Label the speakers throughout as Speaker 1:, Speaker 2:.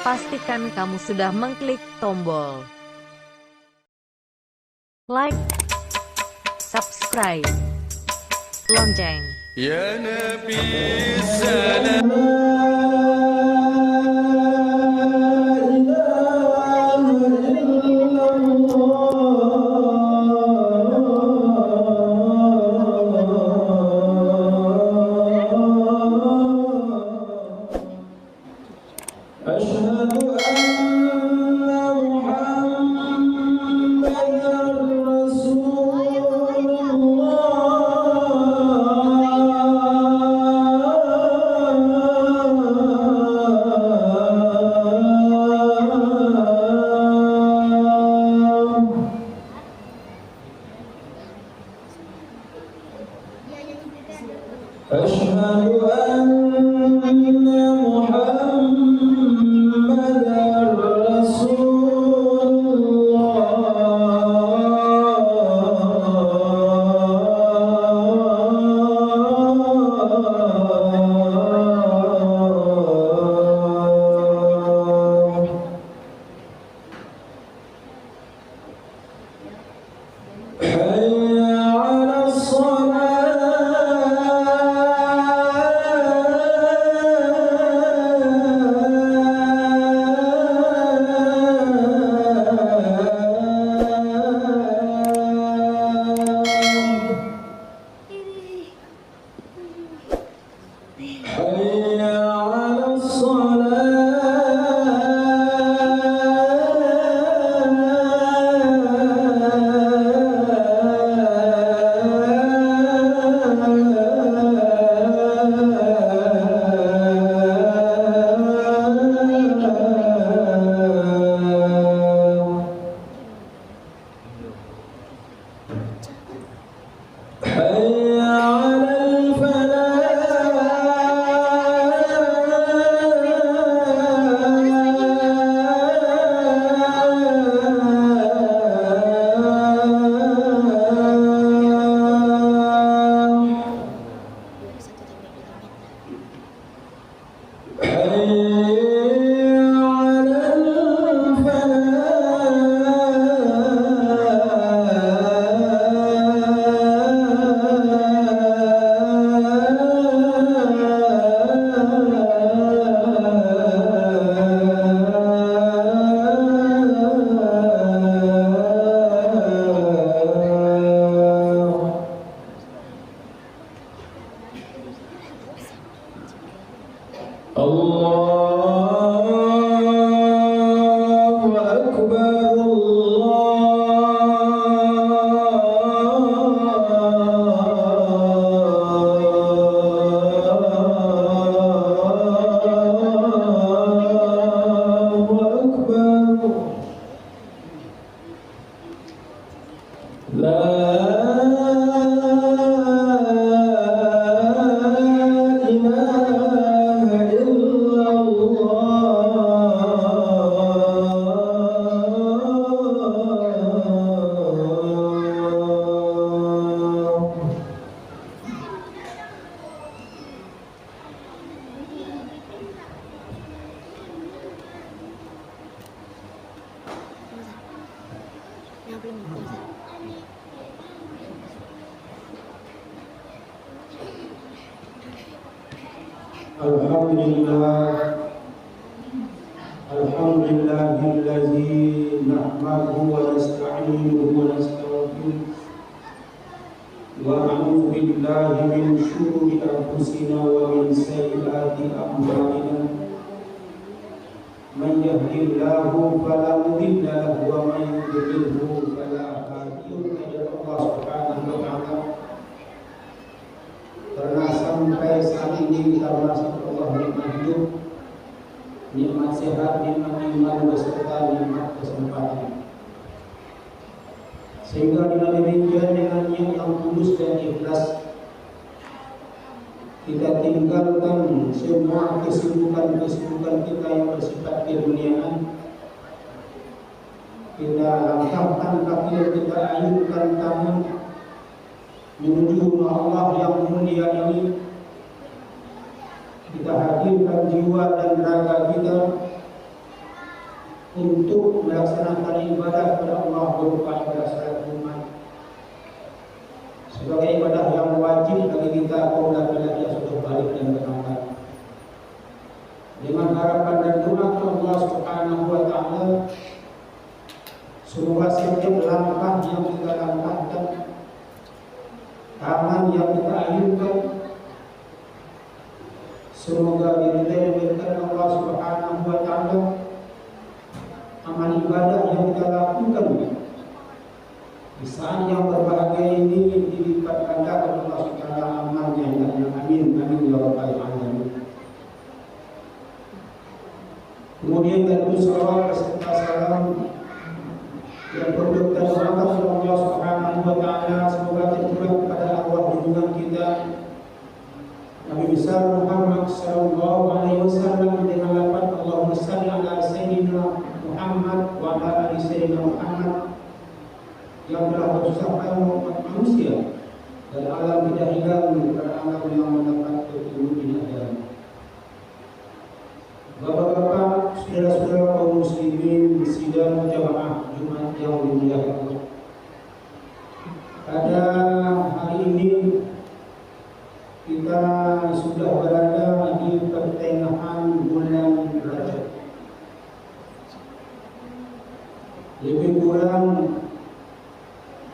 Speaker 1: pastikan kamu sudah mengklik tombol like, subscribe, lonceng.
Speaker 2: Ya Nabi salam.
Speaker 3: Alhamdulillahillazi nahmaduhu wa nasta'inuhu wa nastaghfiruh wa na'udzu billahi min shururi anfusina wa min sayyiati a'malina. Man yahdihillahu fala mudilla lahu wa man yudlilhu fala hadiya lahu. Allah Subhanahu wa ta'ala, karena sampai saat ini kita merasa Allah nikmat hidup, nikmat sehat, nikmat iman beserta nikmat kesempatan. Sehingga dengan demikian, dengan niat yang tulus dan ikhlas, kita tinggalkan semua kesibukan-kesibukan kita yang bersifat keduniaan. Kita langkahkan kaki dan kita ayunkan tangan menuju rumah Allah yang mulia ini. Kita hadirkan jiwa dan raga kita untuk melaksanakan ibadah kepada Allah berupa ibadah salat Jumat sebagai ibadah yang wajib bagi kita kaum laki-laki yang sudah balik dan berangkat, dengan harapan dan doa kepada Allah Subhanahu wa taala semoga setiap langkah yang kita langkahkan, tangan yang kita ayunkan, semoga diridai oleh Allah Subhanahu wa taala. Amal ibadah yang kita lakukan di saat yang berbahagia ini dilipat gandakan Allah Subhanahu amalnya. Amin amin ya rabbal alamin. Kemudian tentu salawat beserta salam yang perlu kita doakan kepada Allah Subhanahu wa taala semoga tercurah kepada arwah junjungan kita Nabi besar Muhammad sallallahu alaihi wasallam dengan lafaz Allahumma shalli ala sayyidina Muhammad wa ala ali sayyidina Muhammad yang telah bersabda umat manusia dan alam tidak hilang pada alam yang mendapat petunjuk di akhirat. Bapak-bapak, saudara-saudara kaum muslimin di sidang jamaah Jumat yang dimuliakan Allah. Pada hari ini kita sudah berada di pertengahan bulan Rajab. Lebih kurang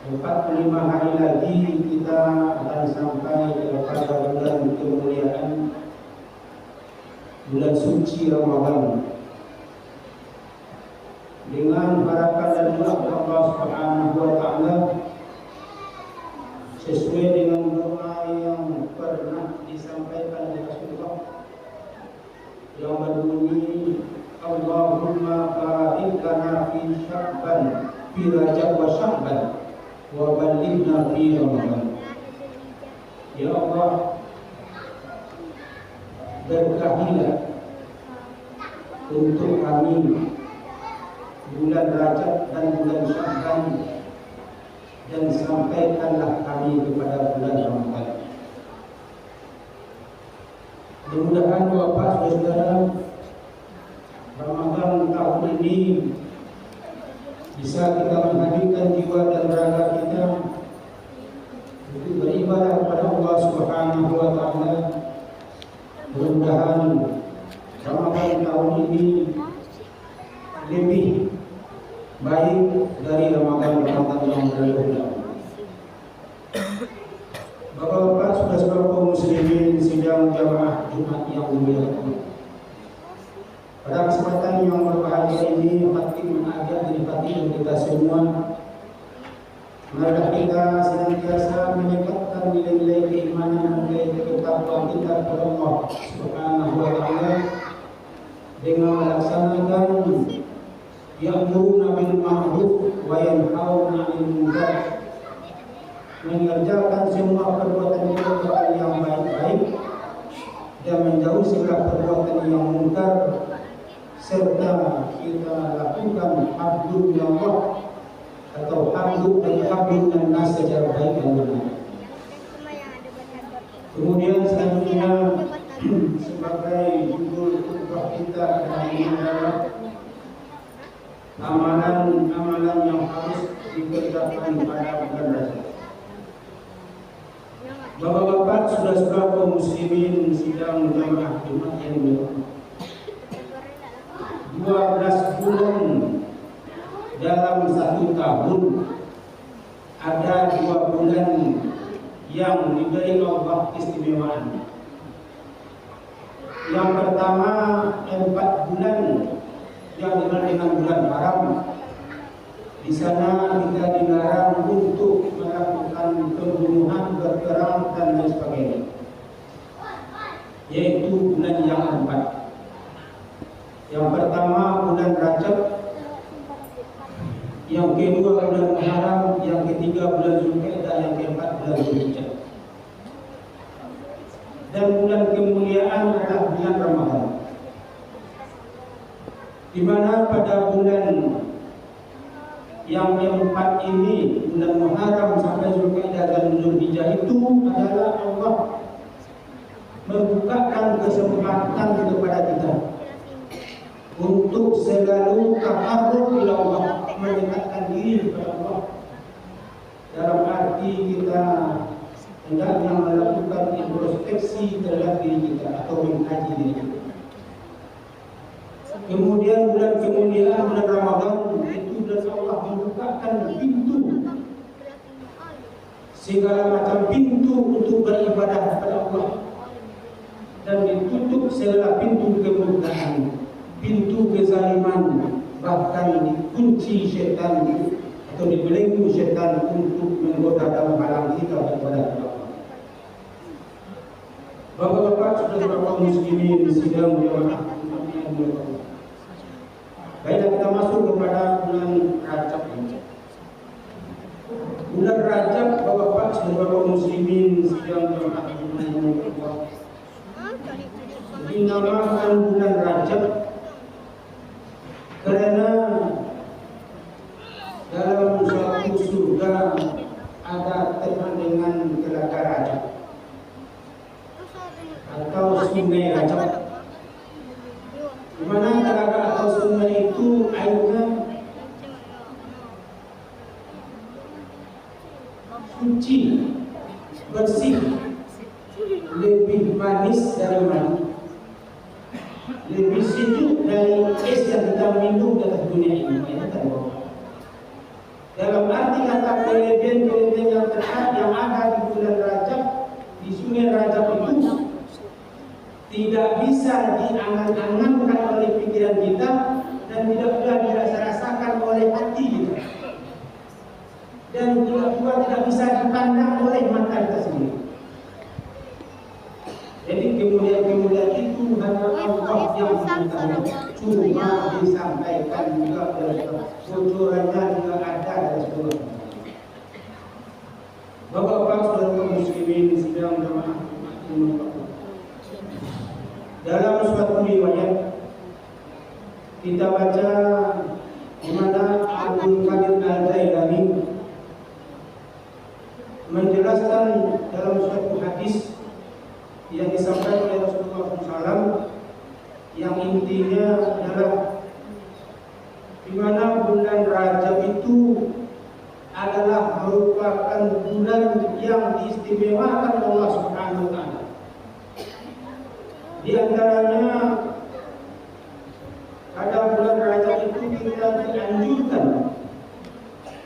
Speaker 3: 45 hari lagi kita akan sampai kepada bulan kemuliaan bulan suci Ramadan. Dengan harapan dan doa Allah Subhanahu wa taala sesuai dengan doa yang pernah disampaikan oleh Rasulullah yang berbunyi Allahumma barik lana fi Sya'ban fi Rajab wa Sya'ban wa ballighna fi Ramadan. Ya Allah, berkahilah untuk kami bulan Rajab dan bulan Sya'ban dan sampaikanlah kami kepada bulan Ramadan. Mudah-mudahan Bapak Saudara Ramadan tahun ini bisa kita menghadirkan jiwa dan raga kita untuk beribadah kepada Allah Subhanahu wa taala. Mudah-mudahan Ramadan tahun ini lebih baik dari Ramadan yang lalu. Bapak-bapak, saudara-saudara kaum muslimin sidang jamaah Jumat yang dimuliakan. Pada kesempatan yang berbahagia ini, hati mengajak diri hati kita semua, marilah kita senantiasa meningkatkan nilai-nilai keimanan dan nilai ketakwaan kita kepada Allah Subhanahu wa taala dengan melaksanakan ya'muruna bil ma'ruf wa yanhauna 'anil munkar, mengerjakan semua perbuatan yang baik-baik dan menjauhi segala perbuatan yang munkar, serta kita lakukan hamdul Allah atau hamdul dan nas secara baik dan benar. Kemudian selanjutnya sebagai judul khutbah kita hari ini adalah amalan-amalan yang harus dikerjakan pada bulan Rajab. Bapak-bapak, saudara-saudara kaum muslimin sidang jamaah Jumat yang dimuliakan, 12 bulan dalam satu tahun, ada 2 bulan yang diberi Allah istimewaan. Yang pertama 4 bulan yang dikenal dengan bulan haram. Di sana kita dilarang untuk melakukan pembunuhan, berperang dan lain sebagainya, yaitu bulan yang 4. Yang pertama bulan Rajab, yang kedua bulan Muharram, yang ketiga bulan Zulkaidah, yang keempat bulan Zulhijjah. Dan bulan kemuliaan adalah bulan Ramadan, di mana pada bulan yang keempat ini, bulan Muharram sampai Zulkaidah dan Zulhijjah, itu adalah Allah membukakan kesempatan kepada kita untuk selalu takarrub ila Allah, mendekatkan diri kepada Allah. Dalam arti kita hendaknya melakukan introspeksi terhadap diri kita atau mengkaji diri kita. Kemudian bulan kemuliaan bulan Ramadan itu bulan Allah membukakan pintu, segala macam pintu untuk beribadah kepada Allah, dan ditutup segala pintu kemurkaan, pintu kezaliman, bahkan dikunci syaitan atau dibelenggu syaitan untuk menggoda dan menghalang kita beribadah kepada Allah. Bapak-bapak, saudara-saudara muslimin sidang jamaah yang berbahagia. Baiklah, kita masuk kepada bulan Rajab. Bulan Rajab, bapak-bapak, saudara-saudara muslimin sidang jamaah yang berbahagia, dinamakan bulan Rajab karena dalam suatu surga ada terang dengan telaga Rajab atau sungai Rajab, di mana telaga atau sungai itu airnya suci, bersih, lebih manis dari madu, lebih sejuk dari es yang kita minum di atas dunia ini. Dalam arti kata kelebihan-kelebihan yang terhad yang ada di bulan Rajab, di sungai Rajab itu tidak bisa diangan-angankan oleh pikiran kita dan tidak pula dirasakan oleh hati kita, dan tidak bisa dipandang oleh mata kita sendiri. Jadi kemuliaan-kemuliaan itu hanya Allah yang mengetahui, cuma disampaikan juga dalam bocorannya juga ada dari seluruh. Bapak-bapak, saudara muslimin sidang jamaah dalam suatu riwayat kita baca di mana Abdul Qadir Al-Jailani menjelaskan dalam suatu hadis yang disampaikan oleh Rasulullah SAW, yang intinya adalah di mana bulan Rajab itu adalah merupakan bulan yang diistimewakan Allah Subhanahu wa taala. Di antaranya pada bulan Rajab itu kita dianjurkan,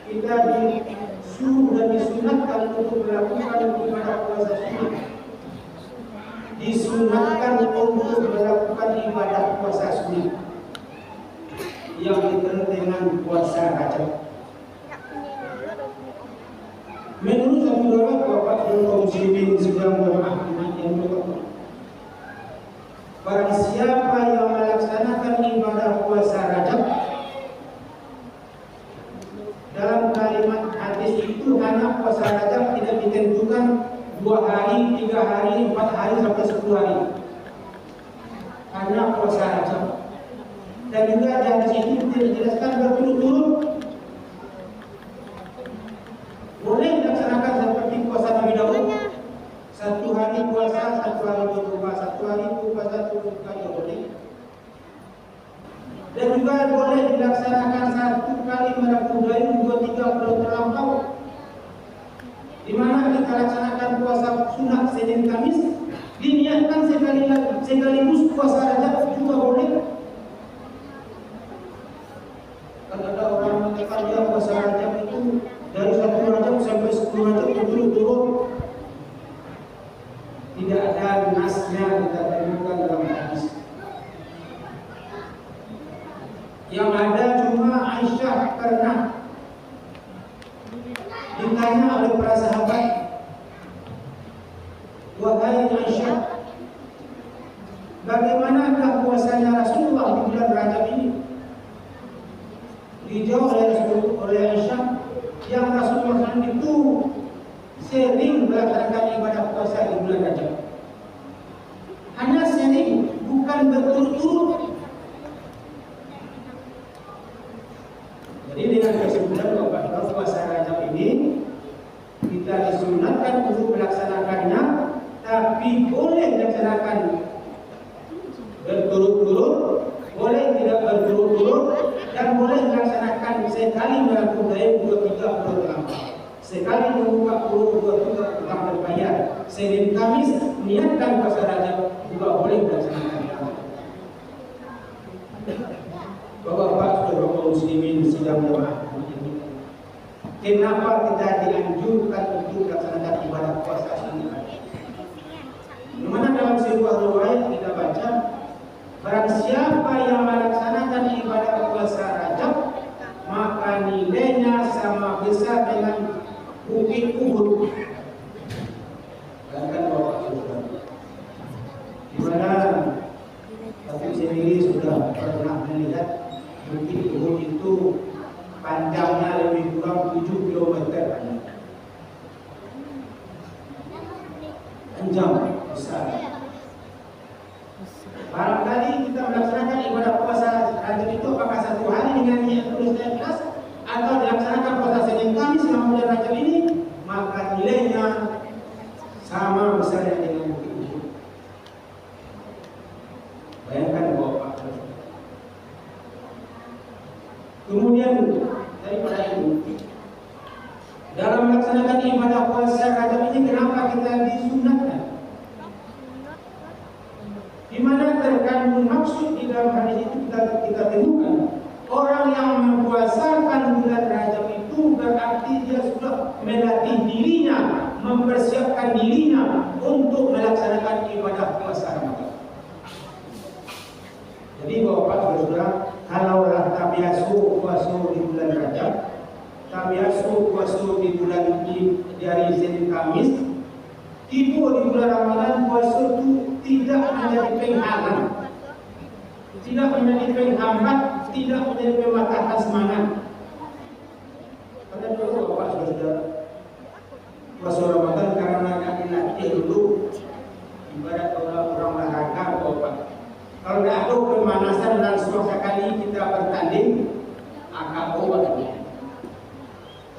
Speaker 3: kita disuruh dan disunatkan untuk melakukan ibadah puasa sunnah, disunatkan untuk melakukan ibadah puasa sunnah yang dikenal dengan puasa Rajab. Menurut Abu Dawud, bapak kaum muslimin sedang jamaah yang berbahagia, barang siapa yang melaksanakan ibadah puasa Rajab, dalam kalimat hadis itu hanya puasa Rajab tidak ditentukan 2 hari, 3 hari, 4 hari sampai 10 hari, hanya puasa Rajab. Dan juga di hadis itu dijelaskan berturut-turut. Boleh dilaksanakan seperti puasa Nabi Daud, 1 hari puasa, 1 hari berbuka, 1 hari puasa, 1 kali boleh. Dan juga boleh dilaksanakan 1 kali merakudain, 2-3 bulan terlampau, di mana kita laksanakan puasa sunat Senin Kamis, diniatkan sekaligus puasa Rajab juga boleh. Kan ada orang mengatakan dia puasa Rajab itu dari 1 Rajab sampai 10 Rajab berturut-turut. Tidak ada nasnya kita temukan dalam hadis. Yang ada cuma Aisyah pernah ditanya oleh para sahabat, wahai Aisyah, bagaimanakah puasanya Rasulullah di bulan Rajab ini? Dijawab oleh Aisyah, yang Rasulullah itu sering melaksanakan ibadah puasa di bulan Rajab. Hanya sering, bukan berturut-turut. Jadi dengan kesimpulan bahwa puasa Rajab ini kita disunatkan untuk melaksanakannya, tapi boleh dilaksanakan berturut-turut, boleh tidak sekali melakukan daya 23 pulau terlampau, sekali membuka pulau 23 pulau berbayar. Senin Kamis niatkan puasa Rajab juga boleh dilaksanakan. Bapak-bapak saudara muslimin sidang jamaah, kenapa kita dianjurkan untuk melaksanakan ibadah puasa ini? Dimana dalam sebuah riwayat kita baca, barang siapa yang melaksanakan ibadah puasa Rajab, maka nilainya sama besar dengan bukit Uhud. Bayangkan bapak saudara, dimana aku sendiri sudah pernah melihat bukit Uhud itu panjangnya lebih kurang 7 km. Panjang, besar. Barangkali kita melaksanakan ibadah puasa Rajab itu apakah satu hari dengan niat tulus dan ikhlas, atau dilaksanakan puasa Senin Kamis selama bulan Rajab ini, maka nilainya sama besarnya dengan bukit Uhud. Bayangkan bapak. Kemudian daripada itu, dalam melaksanakan ibadah puasa Rajab ini, kenapa kita disunatkan? Di mana terkandung maksud di dalam hadis itu kita temukan, orang yang mempuasakan bulan Rajab itu berarti dia sudah melatih dirinya, mempersiapkan dirinya untuk melaksanakan ibadah puasa Ramadan. Jadi bapak saudara, kalaulah tak biasa puasa di bulan Rajab, tak biasa puasa di bulan dari Senin Kamis, tiba di bulan Ramadan, puasa itu tidak menjadi penghalang, tidak menjadi penghambat, tidak menjadi pematahkan semangat. Pada dulu bapak saudara, puasa Ramadan karena akan dilatih dulu, ibarat orang olahraga bapak. Kalau tidak ada pemanasan dan sekali kita bertanding, akan obat.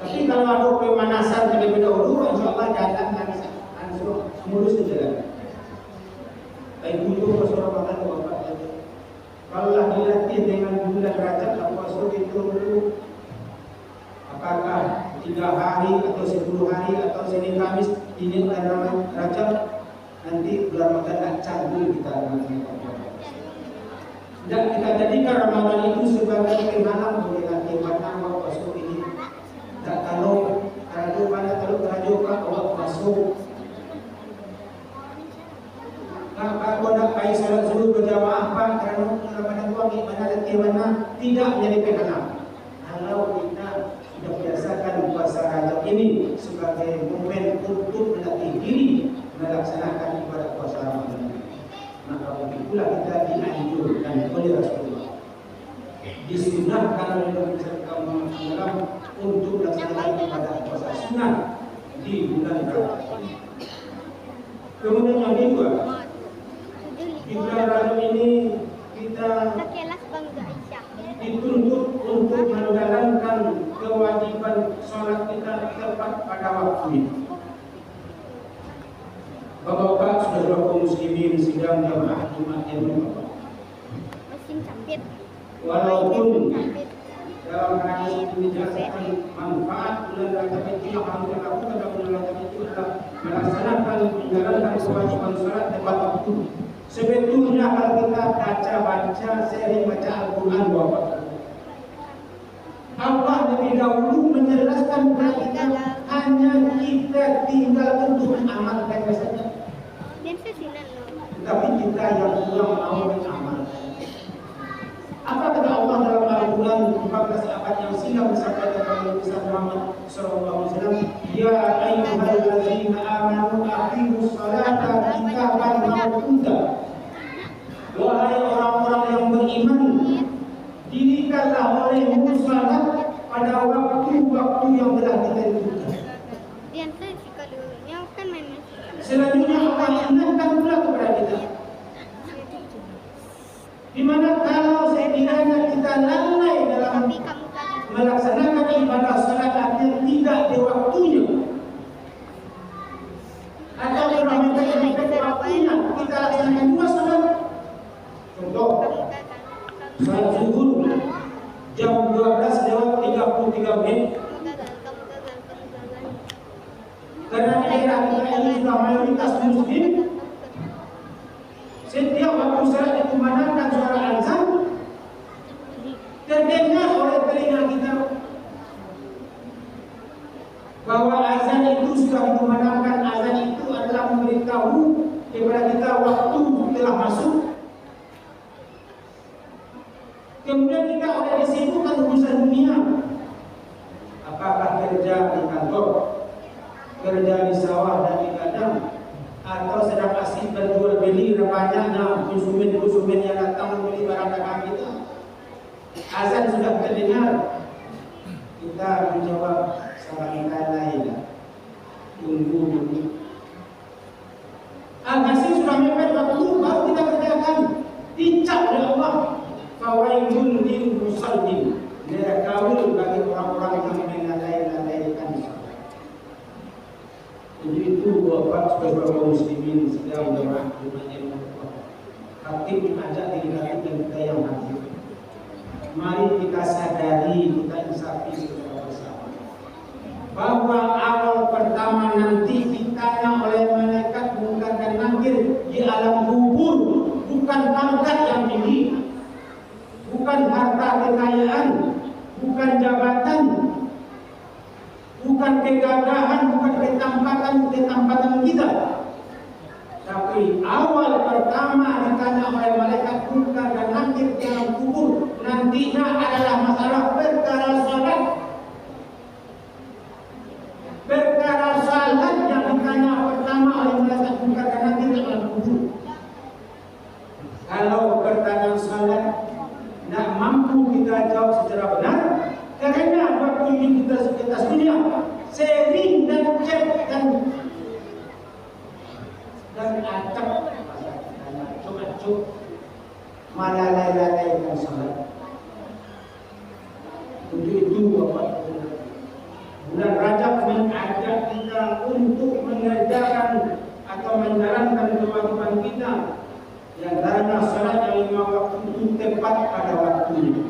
Speaker 3: Tapi kalau ada pemanasan terlebih dahulu, insya Allah jalan langsung mulus ke jalan. Baik untuk puasa Ramadan bapak. Kalau dilatih dengan bulan Rajab, puasa itu dulu, apakah 3 hari atau 10 hari atau Senin Kamis ini bulan Rajab, nanti bulan Ramadan acak dulu kita lakukan. Dan kita jadikan Ramadan itu sebagai penghalang bagi laki batang masuk ini. Tak kalau kerajaan mana kalau kerajaan awak masuk. Kalau nak pergi salat subuh berjamaah apa kerana Ramadan itu mana laki mana tidak menjadi penghalang. Kalau kita sudah biasakan puasa Rajab ini sebagai momen untuk melatih diri melaksanakan ibadah puasa Ramadan, maka begitulah kita dianjurkan oleh Rasulullah, disunahkan oleh Nabi SAW untuk melaksanakan ibadah puasa sunnah di bulan Rajab. Kemudian yang kedua, di bulan Rajab ini kita dituntut untuk menjalankan kewajiban sholat kita tepat pada waktunya. Bapak-bapak, saudara kaum muslimin sidang jamaah Jumat yang berbahagia. Walaupun dalam hadis ini dijelaskan manfaat bulan Rajab itu yang harus dilakukan dalam bulan Rajab itu adalah melaksanakan menjalankan kewajiban sholat tepat waktu. Sebetulnya kalau kita baca sering baca Al-Quran bapak, Allah lebih dahulu menjelaskan kepada kita, hanya kita tinggal untuk mengamalkan saja. Tapi kita yang kurang mau mengamalkan. Apa kata Allah dalam Al-Quran 14 ayat yang silam disampaikan oleh Nabi Muhammad SAW? Ya ayyuhallazina amanu aqimus salata qitaban mawquta. Wahai orang-orang yang beriman, dirikanlah olehmu salat pada waktu-waktu yang telah ditentukan. Selanjutnya Allah ingatkan pula kepada kita, di mana kalau sekiranya kita lalai dalam melaksanakan ibadah salat akhir tidak di waktunya, atau telah menjadi waktunya kita laksanakan dua salat. Contoh, salat zuhur jam 12:33 Karena daerah kita ini sudah mayoritas muslim, setiap waktu salat dikumandangkan suara azan, terdengar oleh telinga kita bahwa azan itu sudah dikumandangkan. Azan itu adalah memberitahu kepada kita waktu telah masuk. Kemudian kita oleh disibukkan urusan dunia, apakah kerja di kantor, kerja di sawah dan di ladang, atau sedang asik berjual beli banyaknya konsumen yang datang membeli barang dagang kita. Azan sudah terdengar, kita menjawab sahabat lain, tunggu dulu. Al-Hasil sudah mepet waktu, baru kita kerjakan. Dicap oleh Allah, fawailun lil musallin, neraka bagi orang-orang yang melalaikan salat. Jadi itu Bapak saudara muslimin sedang berahmat Allah. Hakim mengajak diri kita dan kita yang hadir. Mari kita sadari, kita insafi secara bersama bahwa awal pertama nanti ditanya oleh malaikat munkar dan nakir di alam kubur, bukan pangkat yang tinggi, bukan harta kekayaan, bukan jabatan, bukan kegagahan, bukan ketampatan kita. Tapi awal pertama ditanya oleh malaikat munkar dan nakir di alam kubur nantinya adalah masalah perkara salat. Perkara salat yang ditanya pertama oleh malaikat munkar dan nakir di alam kubur. Kalau pertanyaan salat tidak mampu kita jawab secara benar, karena waktu ini kita sekitar dunia sering dan cek dan acap, acuk malalai-lalaikan salat. Untuk itu Bapak, bulan Rajab mengajak kita untuk mengerjakan atau menjalankan kewajiban kita. Di antaranya salat yang 5 waktu itu tepat pada waktunya.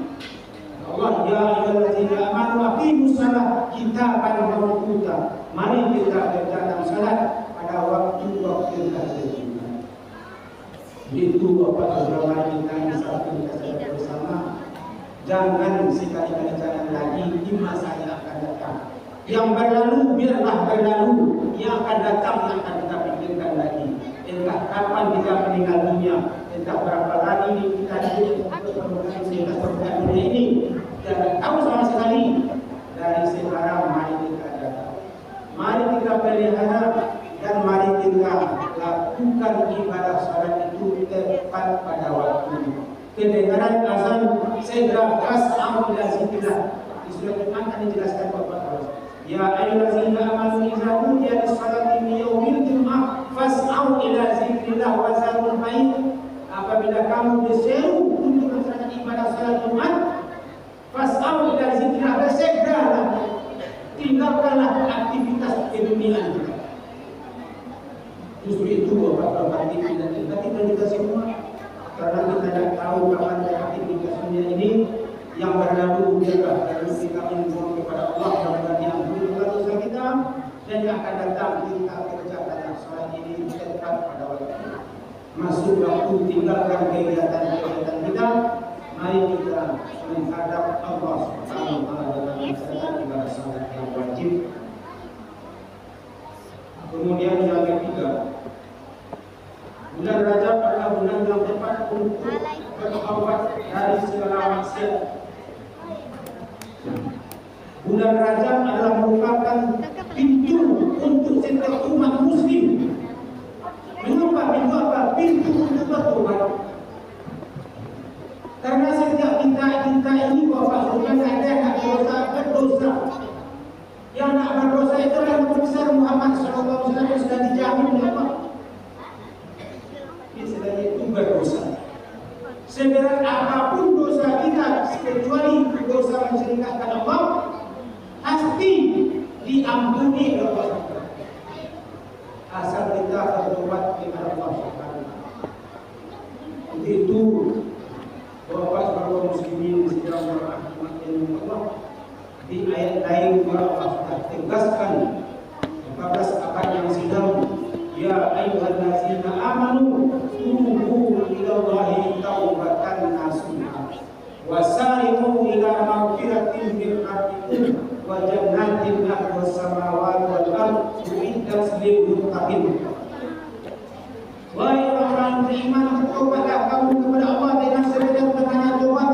Speaker 3: Allah ya ayyuhallazina amanu aqimus shalah qitaban mawquta. Mari kita kerjakan salat pada waktu-waktu tertentu. Itu Bapak saudara kita yang satu kita bersama. Jangan sekali-kali jangan lagi di masa yang akan datang. Yang berlalu biarlah berlalu, yang akan datang akan kita pikirkan lagi. Entah kapan kita meninggal dunia, entah berapa lagi kita hidup untuk dunia ini. Jangan tahu sama sekali. Dari sekarang mari kita datang, mari kita pelihara dan mari kita lakukan ibadah salat itu tepat pada waktunya. Kedengaran azan segera fas'au ila zikrillah. Di surat Al-Quran akan dijelaskan Bapak. Ya ayyuhallazina amanu idza nudiya lis-salati min yaumil jum'ah fas'au ila zikrillah wa zarul bait. Apabila kamu berseru untuk melaksanakan ibadah salat Jumat, fas'au ila zikrillah, bersegeralah, tinggalkanlah aktivitas keduniaan kita. Justru itu Bapak-bapak kita semua, karena kita tidak tahu kapan aktivitas dunia ini yang berlalu biarlah dan kita memohon kepada Allah dan diampuni dosa kita, dan yang akan datang kita kerjakan salat ini tepat pada waktu. Masuk waktu tinggalkan kegiatan-kegiatan kita, mari kita menghadap Allah Subhanahu wa taala dalam ibadah salat yang wajib. Kemudian yang ketiga, bulan Rajab adalah bulan yang tepat untuk bertaubat dari segala maksiat. Bulan Rajab adalah merupakan pintu untuk setiap umat muslim. Mengapa pintu apa? Pintu untuk bertobat. Karena setiap kita ini Bapak bukan ada yang berdosa. Yang nak berdosa itu adalah besar Muhammad SAW yang sudah dijamin oleh Allah. Itu berdosa. Seberat apapun dosa kita, kecuali dosa mensyirikkan Allah, pasti diampuni oleh Allah. Asal kita bertobat kepada Allah Subhanahu. Itu Bapak-bapak muslimin sedang berahmat Allah. Di ayat lain Allah sudah tegaskan 14 abad yang silam. Ya ayyuhallazina amanu tubu ilallahi taubatan nasuha wasari'u ila maghfiratin min rabbikum wa jannatin arduha samawati wal ardu uiddat lil muttaqin. Wahai orang beriman, bertobatlah kamu kepada Allah dengan sebenar-benarnya tobat.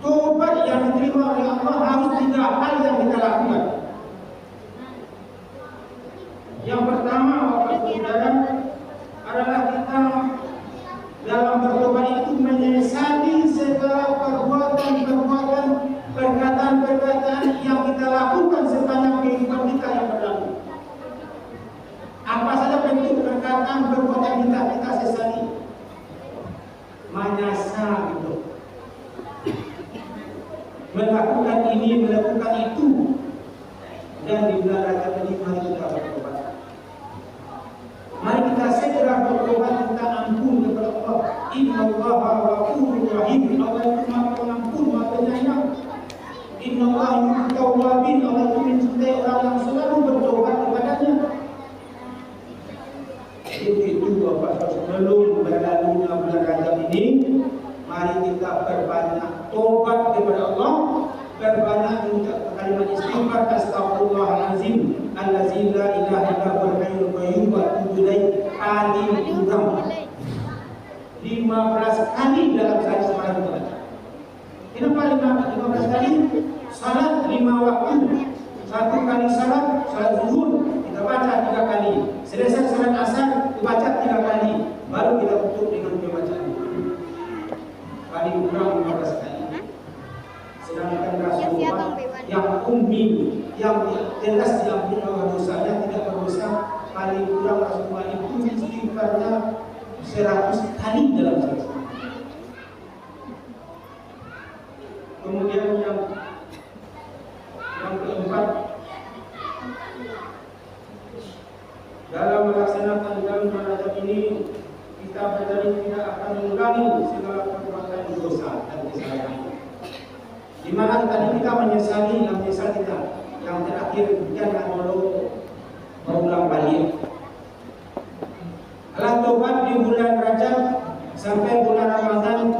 Speaker 3: Tobat yang diterima oleh Allah harus 3 hal yang kita lakukan. Yang pertama, Bapak Saudara, adalah kita dalam bertobat itu menyesali segala perbuatan-perbuatan, perkataan-perkataan yang kita lakukan sepanjang kehidupan kita yang berlalu. Apa saja bentuk perkataan perbuatan kita sesali, menyesal gitu, melakukan ini, melakukan itu, dan di bulan Rajab ini mari kita bertobat. Mari kita segera bertobat, minta ampun kepada Allah. Innallaha ghafurur rahim. Allah itu Maha Pengampun, Maha Penyayang. Innallaha yuhibbut tawwabin. Allah itu mencintai orang yang selalu bertobat kepadanya. Itu Bapak, sebelum berlalunya bulan Rajab ini, mari kita perbanyak tobat kepada Allah, perbanyak mengucapkan kalimat istighfar, astagfirullahalazim allazi la ilaha illa huwal hayyul qayyum wa atubu ilaih, paling kurang 15 kali dalam sehari semalam kita baca. Kenapa 15 kali? Salat 5 waktu, 1 kali salat zuhur kita baca 3 kali, selesai salat asar baca 3 kali, baru kita tutup dengan pembacaan paling kurang 15 kali. Sedangkan Rasulullah yang ummi, yang jelas diampuni Allah dosanya, tidak berdosa, paling kurang Rasulullah itu istighfarnya 100 kali dalam sehari. Kemudian yang keempat, dalam melaksanakan bulan Rajab ini kita berjanji tidak akan mengulangi segala perbuatan dosa dan kesalahan. Di mana tadi kita menyesali kita, yang terakhir jangan berulang balik. Kalau tobat di bulan Rajab sampai bulan Ramadan,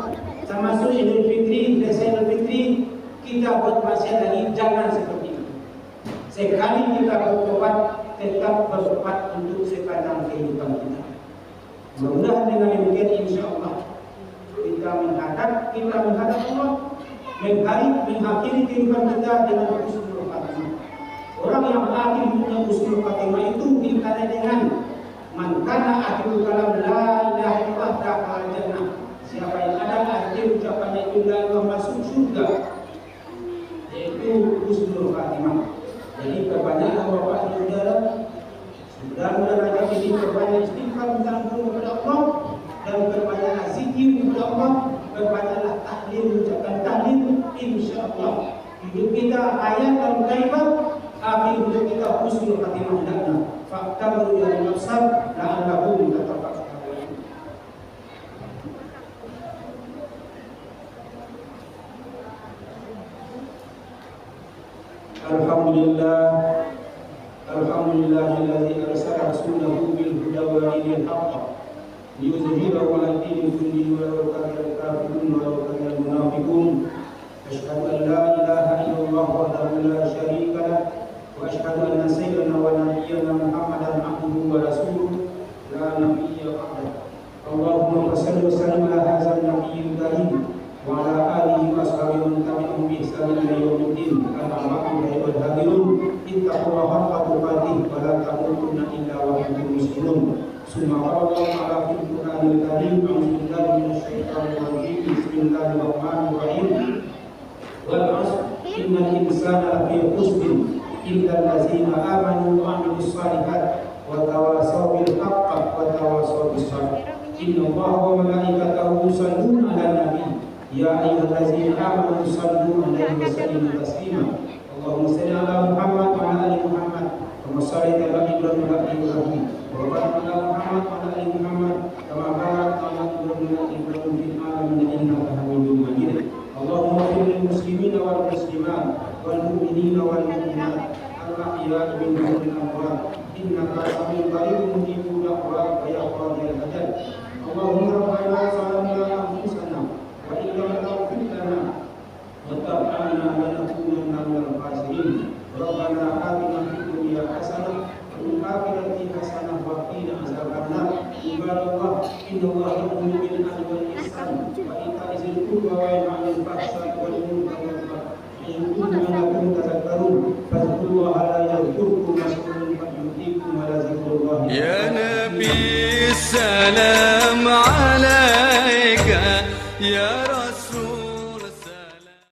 Speaker 3: termasuk Idul Fitri, Desa Idul Fitri, kita buat maksiat lagi, jangan seperti itu. Sekali kita bertobat, tetap bertobat untuk sepanjang kehidupan kita. Mudah-mudahan dengan demikian insya Allah kita menghadap Allah, mengakhiri kehidupan kita dengan husnul khatimah. Orang yang akhir punya husnul khatimah itu dikatakan dengan man kana akhiru kalam la ilaha illallah dakhala jannah. Siapa yang ada akhir ucapannya itu la masuk surga, yaitu husnul khatimah. Jadi perbanyaklah Bapak Saudara, sudah bulan Rajab ini perbanyak istighfar, minta ampun kepada Allah, dan perbanyaklah zikir kepada Allah, perbanyaklah tahlil, ucapkan tahlil. Insyaallah hidup kita ayat dan kaibat, akhir hidup kita husnul khatimah hendaknya. Faktaru ya nafsar la'allahum tatafakkarun. Alhamdulillahilladzi arsala rasulahu bil huda wa dinil haqq liyuzhirahu 'ala dini kullihi wa law karihal kafirun wa law karihal munafiqun. Asyhadu an la ilaha illallah wahdahu la syarika lah wa asyhadu anna sayyidana wa nabiyyana Muhammadan abduhu wa rasuluhu la nabiyya ba'dahu. Allahumma shalli wa sallim ala hadzal nabiyyil karim wa ala alihi wa ashabihi man tabi'ahum bi ihsan ila yaumiddin. Amma ba'du, ayyuhal hadirun, ittaqullaha haqqa tuqatih wa la tamutunna illa wa antum muslimun. Summa qala ta'ala fil Qur'anil karim, a'udzu billahi minasy syaithanir rajim. Bismillahirrahmanirrahim. Wal 'asr innal insana lafi khusr illa allazina amanu wa 'amilus shalihat wa tawasaw bil haqqi wa tawasaw bis sabr. Innallaha wa malaikatahu yusholluna 'alan nabi ya ayyuhallazina amanu shallu 'alaihi wa sallimu taslima. Allahumma shalli 'ala Muhammad wa 'ala ali Muhammad kama shallaita 'ala Ibrahim wa 'ala ali Ibrahim wa barik 'ala Muhammad wa 'ala ali Muhammad kama barakta 'ala Ibrahim wa 'ala ali Ibrahim fil 'alamin innaka Hamidum Majid. Allahumma ighfir lil muslimina wal muslimat wal mu'minina wal mu'minat al-ahya minhum al-amwat innaka samiyun qaribun mujibud da'wat wa ya qadiyal hajat Allahumma rabbana zalamna anfusana wa in lam taghfir lana wa tarhamna lanakunanna minal khasirin rabbana atina fid dunya hasanah wa fil akhirati hasanah wa qina azabannar ibadallah innallaha ya'muru bil adli wal ihsan wa ita'i dzil qurba wa yanha